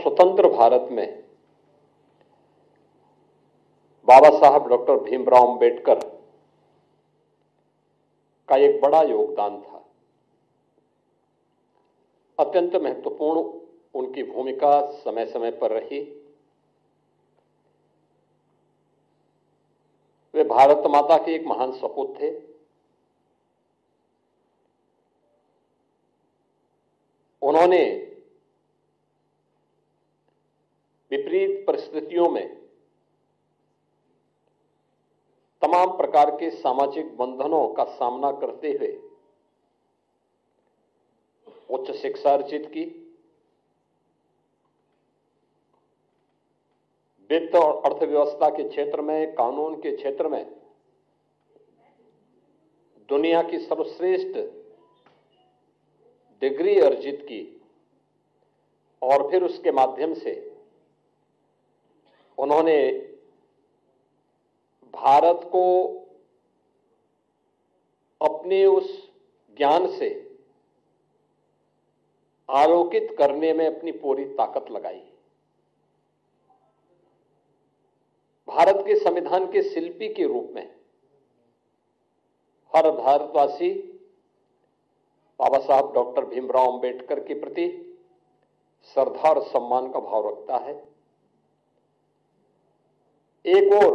स्वतंत्र भारत में बाबा साहब डॉक्टर भीमराव अंबेडकर का एक बड़ा योगदान था। अत्यंत महत्वपूर्ण उनकी भूमिका समय समय पर रही। वे भारत माता के एक महान सपूत थे। उन्होंने विपरीत परिस्थितियों में तमाम प्रकार के सामाजिक बंधनों का सामना करते हुए उच्च शिक्षा अर्जित की, वित्त और अर्थव्यवस्था के क्षेत्र में, कानून के क्षेत्र में दुनिया की सर्वश्रेष्ठ डिग्री अर्जित की और फिर उसके माध्यम से उन्होंने भारत को अपने उस ज्ञान से आलोकित करने में अपनी पूरी ताकत लगाई। भारत के संविधान के शिल्पी के रूप में हर भारतवासी बाबा साहब डॉक्टर भीमराव अंबेडकर के प्रति श्रद्धा और सम्मान का भाव रखता है। एक और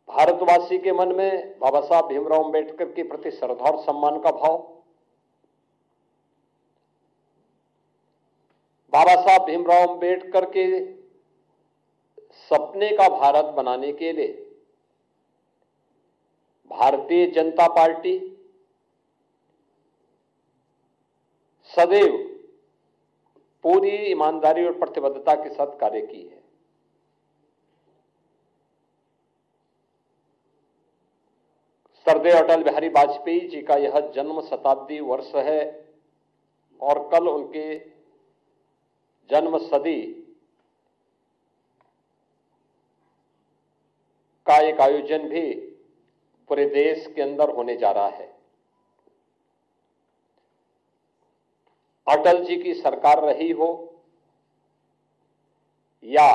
भारतवासी के मन में बाबा साहब भीमराव अंबेडकर के प्रति श्रद्धा और सम्मान का भाव, बाबा साहब भीमराव अंबेडकर के सपने का भारत बनाने के लिए भारतीय जनता पार्टी सदैव पूरी ईमानदारी और प्रतिबद्धता के साथ कार्य की है। सरदेव अटल बिहारी वाजपेयी जी का यह जन्म शताब्दी वर्ष है और कल उनके जन्म सदी का एक आयोजन भी पूरे देश के अंदर होने जा रहा है। अटल जी की सरकार रही हो या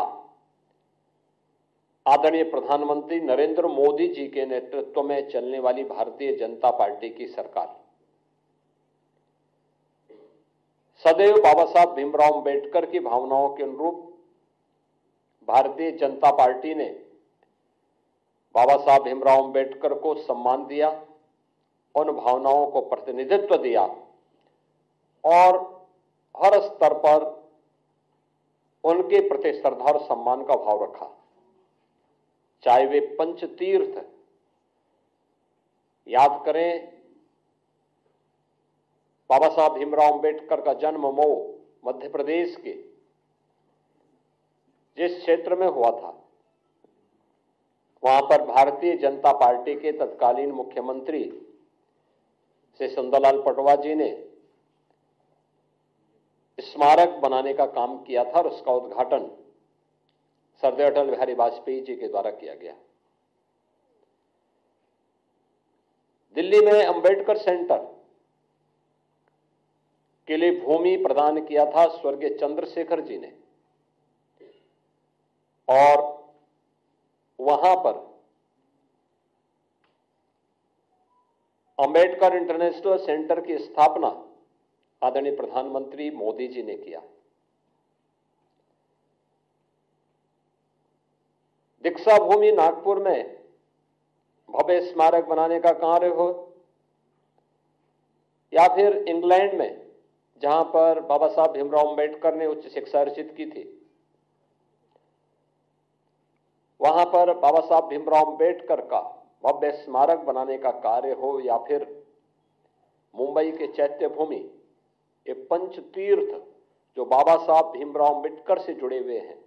आदरणीय प्रधानमंत्री नरेंद्र मोदी जी के नेतृत्व में चलने वाली भारतीय जनता पार्टी की सरकार, सदैव बाबा साहब भीमराव अंबेडकर की भावनाओं के अनुरूप भारतीय जनता पार्टी ने बाबा साहब भीमराव अंबेडकर को सम्मान दिया, उन भावनाओं को प्रतिनिधित्व दिया और हर स्तर पर उनके प्रति श्रद्धा और सम्मान का भाव रखा। चाहे वे पंचतीर्थ याद करें, बाबा साहब भीमराव अंबेडकर का जन्म मऊ मध्य प्रदेश के जिस क्षेत्र में हुआ था, वहां पर भारतीय जनता पार्टी के तत्कालीन मुख्यमंत्री श्री सुंदरलाल पटवा जी ने स्मारक बनाने का काम किया था और उसका उद्घाटन सरदेव अटल बिहारी वाजपेयी जी के द्वारा किया गया। दिल्ली में अंबेडकर सेंटर के लिए भूमि प्रदान किया था स्वर्गीय चंद्रशेखर जी ने और वहां पर अंबेडकर इंटरनेशनल सेंटर की स्थापना आदरणीय प्रधानमंत्री मोदी जी ने किया। दीक्षा भूमि नागपुर में भव्य स्मारक बनाने का कार्य हो या फिर इंग्लैंड में जहां पर बाबा साहब भीमराव अंबेडकर ने उच्च शिक्षा अर्जित की थी, वहां पर बाबा साहब भीमराव अंबेडकर का भव्य स्मारक बनाने का कार्य हो या फिर मुंबई के चैत्य भूमि, ये पंचतीर्थ जो बाबा साहब भीमराव अंबेडकर से जुड़े हुए हैं,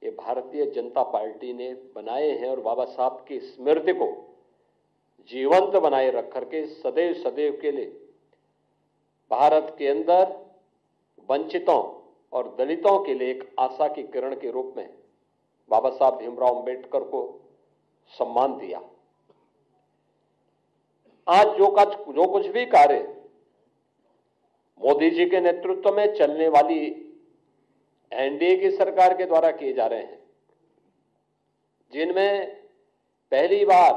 ये भारतीय जनता पार्टी ने बनाए हैं और बाबा साहब की स्मृति को जीवंत बनाए रख करके सदैव सदैव के लिए भारत के अंदर वंचितों और दलितों के लिए एक आशा की किरण के रूप में बाबा साहब भीमराव अंबेडकर को सम्मान दिया। आज जो कुछ भी कार्य मोदी जी के नेतृत्व में चलने वाली एनडीए की सरकार के द्वारा किए जा रहे हैं, जिनमें पहली बार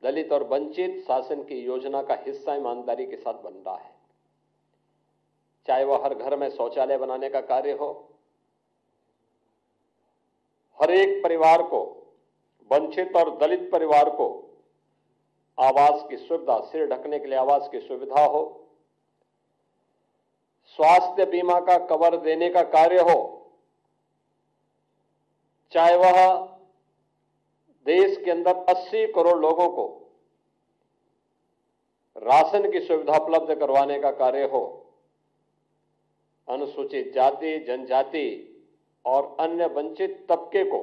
दलित और वंचित शासन की योजना का हिस्सा ईमानदारी के साथ बन रहा है। चाहे वह हर घर में शौचालय बनाने का कार्य हो, हर एक परिवार को, वंचित और दलित परिवार को आवास की सुविधा, सिर ढकने के लिए आवास की सुविधा हो, स्वास्थ्य बीमा का कवर देने का कार्य हो, चाहे वह देश के अंदर 80 करोड़ लोगों को राशन की सुविधा उपलब्ध करवाने का कार्य हो, अनुसूचित जाति, जनजाति और अन्य वंचित तबके को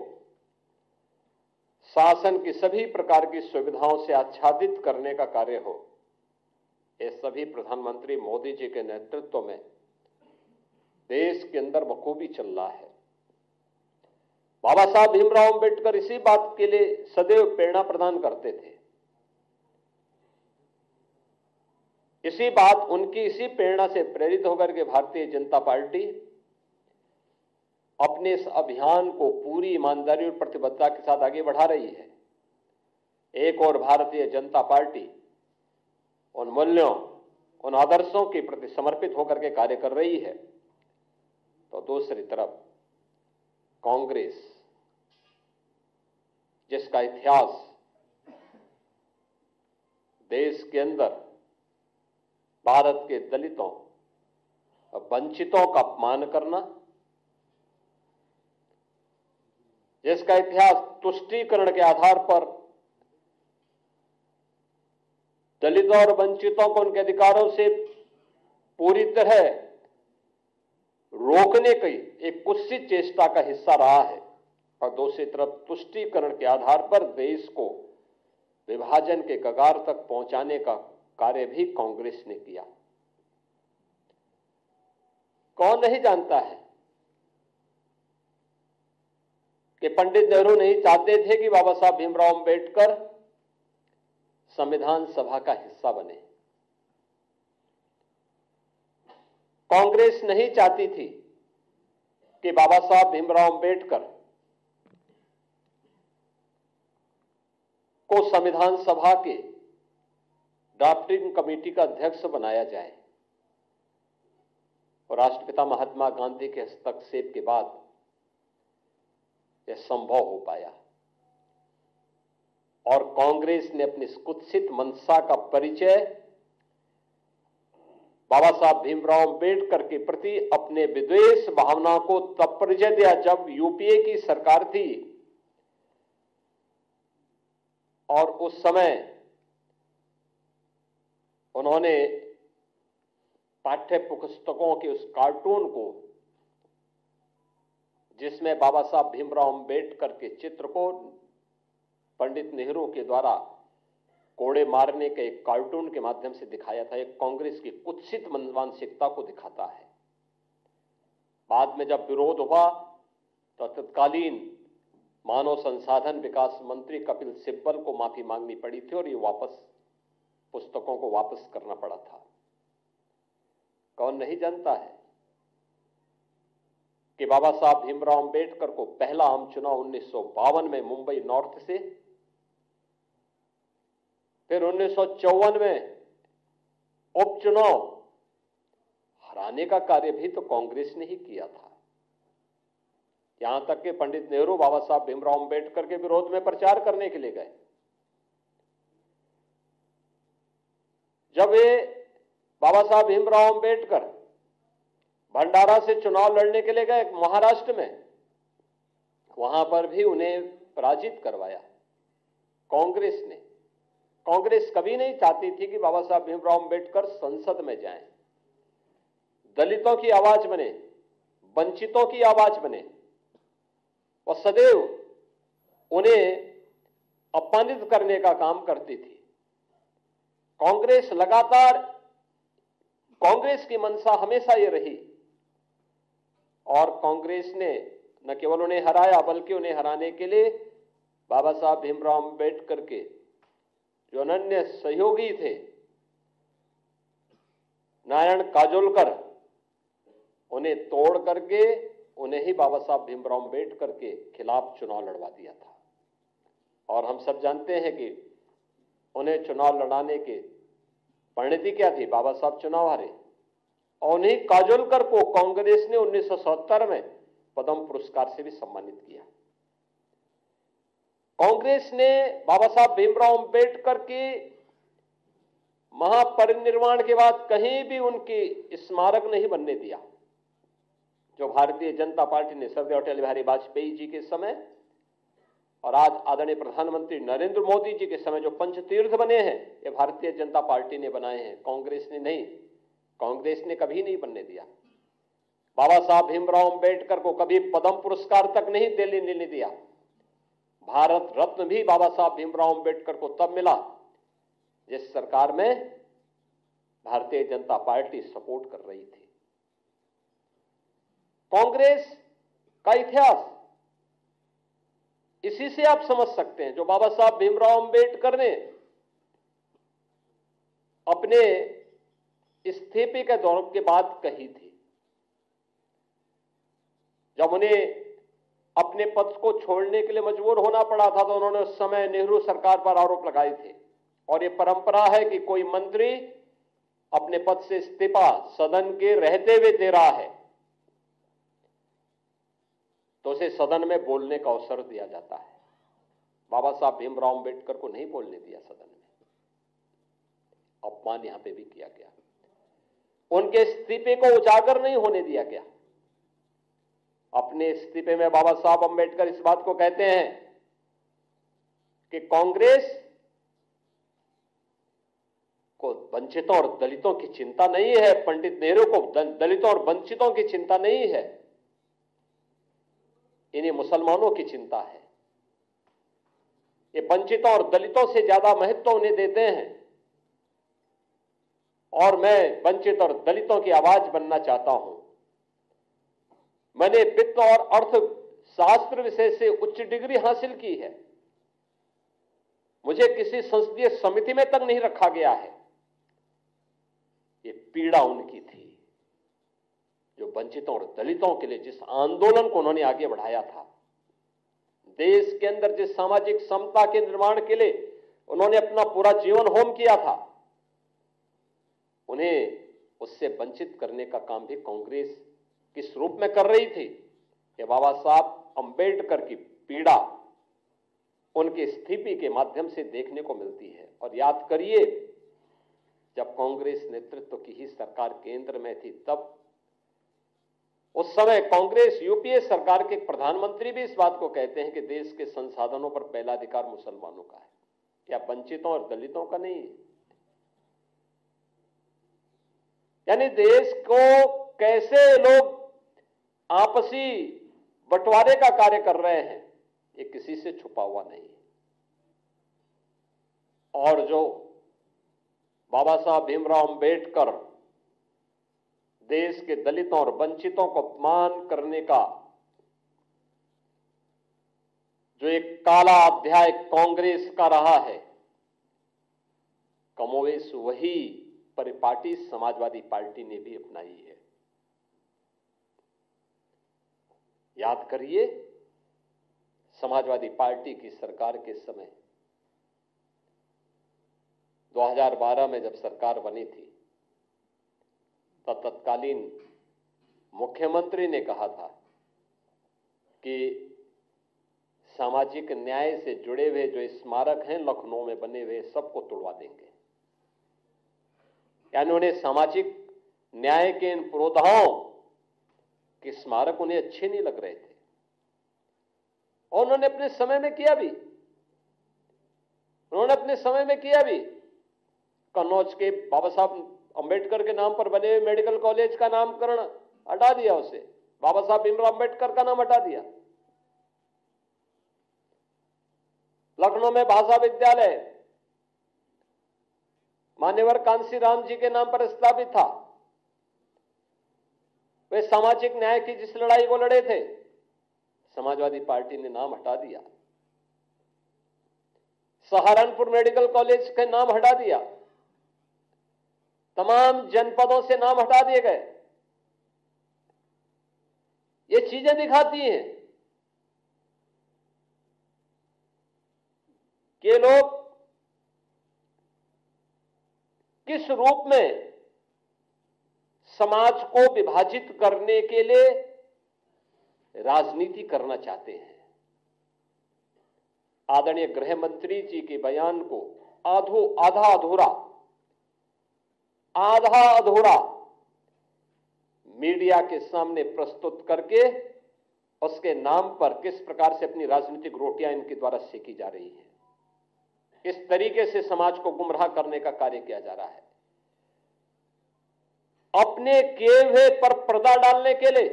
शासन की सभी प्रकार की सुविधाओं से आच्छादित करने का कार्य हो, ये सभी प्रधानमंत्री मोदी जी के नेतृत्व में देश के अंदर बखूबी चल रहा है। बाबा साहब भीमराव अंबेडकर इसी बात के लिए सदैव प्रेरणा प्रदान करते थे। इसी प्रेरणा से प्रेरित होकर के भारतीय जनता पार्टी अपने इस अभियान को पूरी ईमानदारी और प्रतिबद्धता के साथ आगे बढ़ा रही है। एक और भारतीय जनता पार्टी उन मूल्यों, उन आदर्शों के प्रति समर्पित होकर के कार्य कर रही है, तो दूसरी तरफ कांग्रेस, जिसका इतिहास देश के अंदर भारत के दलितों और वंचितों का अपमान करना, जिसका इतिहास तुष्टीकरण के आधार पर दलितों और वंचितों को उनके अधिकारों से पूरी तरह रोकने की एक कुत्सित चेष्टा का हिस्सा रहा है, और दूसरी तरफ तुष्टीकरण के आधार पर देश को विभाजन के कगार तक पहुंचाने का कार्य भी कांग्रेस ने किया। कौन नहीं जानता है कि पंडित नेहरू नहीं चाहते थे कि बाबा साहब भीमराव अंबेडकर संविधान सभा का हिस्सा बने। कांग्रेस नहीं चाहती थी कि बाबा साहब भीमराव अंबेडकर को संविधान सभा के ड्राफ्टिंग कमेटी का अध्यक्ष बनाया जाए, और राष्ट्रपिता महात्मा गांधी के हस्तक्षेप के बाद यह संभव हो पाया। और कांग्रेस ने अपनी कुत्सित मंशा का परिचय बाबा साहब भीमराव अंबेडकर के प्रति अपने विद्वेष भावना को तब परिचय दिया जब यूपीए की सरकार थी, और उस समय उन्होंने पाठ्य पुस्तकों के उस कार्टून को, जिसमें बाबा साहब भीमराव अंबेडकर के चित्र को पंडित नेहरू के द्वारा कोड़े मारने के एक कार्टून के माध्यम से दिखाया था, एक कांग्रेस की कुत्सित मानसिकता को दिखाता है। बाद में जब विरोध हुआ तो तत्कालीन मानव संसाधन विकास मंत्री कपिल सिब्बल को माफी मांगनी पड़ी थी, और ये पुस्तकों को वापस करना पड़ा था। कौन नहीं जानता है कि बाबा साहब भीमराव अंबेडकर को पहला आम चुनाव 1952 में मुंबई नॉर्थ से, फिर 1954 में उपचुनाव हराने का कार्य भी तो कांग्रेस ने ही किया था। यहां तक कि पंडित नेहरू बाबा साहब भीमराव अंबेडकर के विरोध में प्रचार करने के लिए गए। जब वे बाबा साहब भीमराव अंबेडकर भंडारा से चुनाव लड़ने के लिए गए महाराष्ट्र में, वहां पर भी उन्हें पराजित करवाया कांग्रेस ने। कांग्रेस कभी नहीं चाहती थी कि बाबा साहब भीमराव अंबेडकर संसद में जाएं, दलितों की आवाज बने, वंचितों की आवाज बने, और सदैव उन्हें अपमानित करने का काम करती थी। कांग्रेस लगातार, कांग्रेस की मंशा हमेशा ये रही, और कांग्रेस ने न केवल उन्हें हराया बल्कि उन्हें हराने के लिए बाबा साहब भीमराव अंबेडकर के जो अनन्य सहयोगी थे नारायण काजोलकर, उन्हें तोड़ करके उन्हें ही बाबा साहब भीमराव अम्बेडकर के खिलाफ चुनाव लड़वा दिया था। और हम सब जानते हैं कि उन्हें चुनाव लड़ाने के परिणति क्या थी, बाबा साहब चुनाव हारे। और उन्हीं काजोलकर को कांग्रेस ने 1977 में पद्म पुरस्कार से भी सम्मानित किया। कांग्रेस ने बाबा साहब भीमराव अम्बेडकर की महापरिनिर्वाण के बाद कहीं भी उनकी स्मारक नहीं बनने दिया। जो भारतीय जनता पार्टी ने स्वर्गीय अटल बिहारी वाजपेयी जी के समय और आज आदरणीय प्रधानमंत्री नरेंद्र मोदी जी के समय जो पंचतीर्थ बने हैं, ये भारतीय जनता पार्टी ने बनाए हैं, कांग्रेस ने नहीं। कांग्रेस ने कभी नहीं बनने दिया। बाबा साहब भीमराव अम्बेडकर को कभी पद्म पुरस्कार तक नहीं लेने दिया। भारत रत्न भी बाबा साहब भीमराव अम्बेडकर को तब मिला जिस सरकार में भारतीय जनता पार्टी सपोर्ट कर रही थी। कांग्रेस का इतिहास इसी से आप समझ सकते हैं। जो बाबा साहब भीमराव अम्बेडकर ने अपने इस्तीफे के दौर के बाद कही थी, जब उन्हें अपने पद को छोड़ने के लिए मजबूर होना पड़ा था, तो उन्होंने उस समय नेहरू सरकार पर आरोप लगाए थे। और ये परंपरा है कि कोई मंत्री अपने पद से इस्तीफा सदन के रहते हुए दे रहा है तो उसे सदन में बोलने का अवसर दिया जाता है। बाबा साहब भीमराव अम्बेडकर को नहीं बोलने दिया सदन में, अपमान यहां पे भी किया गया। उनके इस्तीफे को उजागर नहीं होने दिया गया। अपने इस्तीफे में बाबा साहब अम्बेडकर इस बात को कहते हैं कि कांग्रेस को वंचितों और दलितों की चिंता नहीं है, पंडित नेहरू को दलितों और वंचितों की चिंता नहीं है, इन्हें मुसलमानों की चिंता है। ये वंचितों और दलितों से ज्यादा महत्व उन्हें देते हैं और मैं वंचित और दलितों की आवाज बनना चाहता हूं। मैंने वित्त और अर्थशास्त्र विषय से उच्च डिग्री हासिल की है, मुझे किसी संसदीय समिति में तक नहीं रखा गया है। ये पीड़ा उनकी थी जो वंचितों और दलितों के लिए जिस आंदोलन को उन्होंने आगे बढ़ाया था, देश के अंदर जिस सामाजिक समता के निर्माण के लिए उन्होंने अपना पूरा जीवन होम किया था, उन्हें उससे वंचित करने का काम भी कांग्रेस किस रूप में कर रही थी। ये बाबा साहब अम्बेडकर की पीड़ा उनके इस्तीफे के माध्यम से देखने को मिलती है। और याद करिए, जब कांग्रेस नेतृत्व की ही सरकार केंद्र में थी, तब उस समय कांग्रेस यूपीए सरकार के प्रधानमंत्री भी इस बात को कहते हैं कि देश के संसाधनों पर पहला अधिकार मुसलमानों का है, या वंचितों और दलितों का नहीं है। यानी देश को कैसे लोग आपसी बंटवारे का कार्य कर रहे हैं, ये किसी से छुपा हुआ नहीं है। और जो बाबा साहब भीमराव अम्बेडकर देश के दलितों और वंचितों को अपमान करने का जो एक काला अध्याय कांग्रेस का रहा है, कमोवेश वही परिपाटी समाजवादी पार्टी ने भी अपनाई है। याद करिए, समाजवादी पार्टी की सरकार के समय 2012 में जब सरकार बनी थी, तब तत्कालीन मुख्यमंत्री ने कहा था कि सामाजिक न्याय से जुड़े हुए जो स्मारक हैं लखनऊ में बने हुए, सबको तोड़वा देंगे। यानी उन्हें सामाजिक न्याय के इन पुरोधाओं के स्मारक उन्हें अच्छे नहीं लग रहे थे, और उन्होंने अपने समय में किया भी। कन्नौज के बाबा साहब अंबेडकर के नाम पर बने हुए मेडिकल कॉलेज का नामकरण हटा दिया, उसे बाबा साहब भीमराव अम्बेडकर का नाम हटा दिया। लखनऊ में भाषा विद्यालय मान्यवर कांसी राम जी के नाम पर स्थापित था। वे सामाजिक न्याय की जिस लड़ाई को लड़े थे, समाजवादी पार्टी ने नाम हटा दिया। सहारनपुर मेडिकल कॉलेज का नाम हटा दिया। तमाम जनपदों से नाम हटा दिए गए। ये चीजें दिखाती हैं कि लोग किस रूप में समाज को विभाजित करने के लिए राजनीति करना चाहते हैं। आदरणीय गृह मंत्री जी के बयान को आधा अधूरा मीडिया के सामने प्रस्तुत करके उसके नाम पर किस प्रकार से अपनी राजनीतिक रोटियां इनके द्वारा सेकी जा रही है, इस तरीके से समाज को गुमराह करने का कार्य किया जा रहा है। अपने किए हुए पर पर्दा डालने के लिए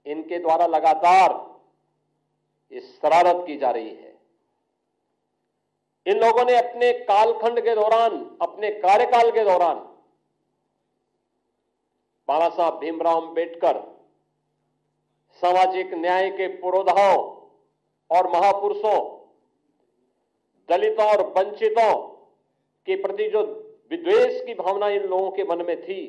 इनके द्वारा लगातार इस शरारत की जा रही है। इन लोगों ने अपने कालखंड के दौरान, अपने कार्यकाल के दौरान बाबा साहब भीमराव अंबेडकर, सामाजिक न्याय के पुरोधाओं और महापुरुषों, दलितों और वंचितों के प्रति जो विद्वेष की भावना इन लोगों के मन में थी,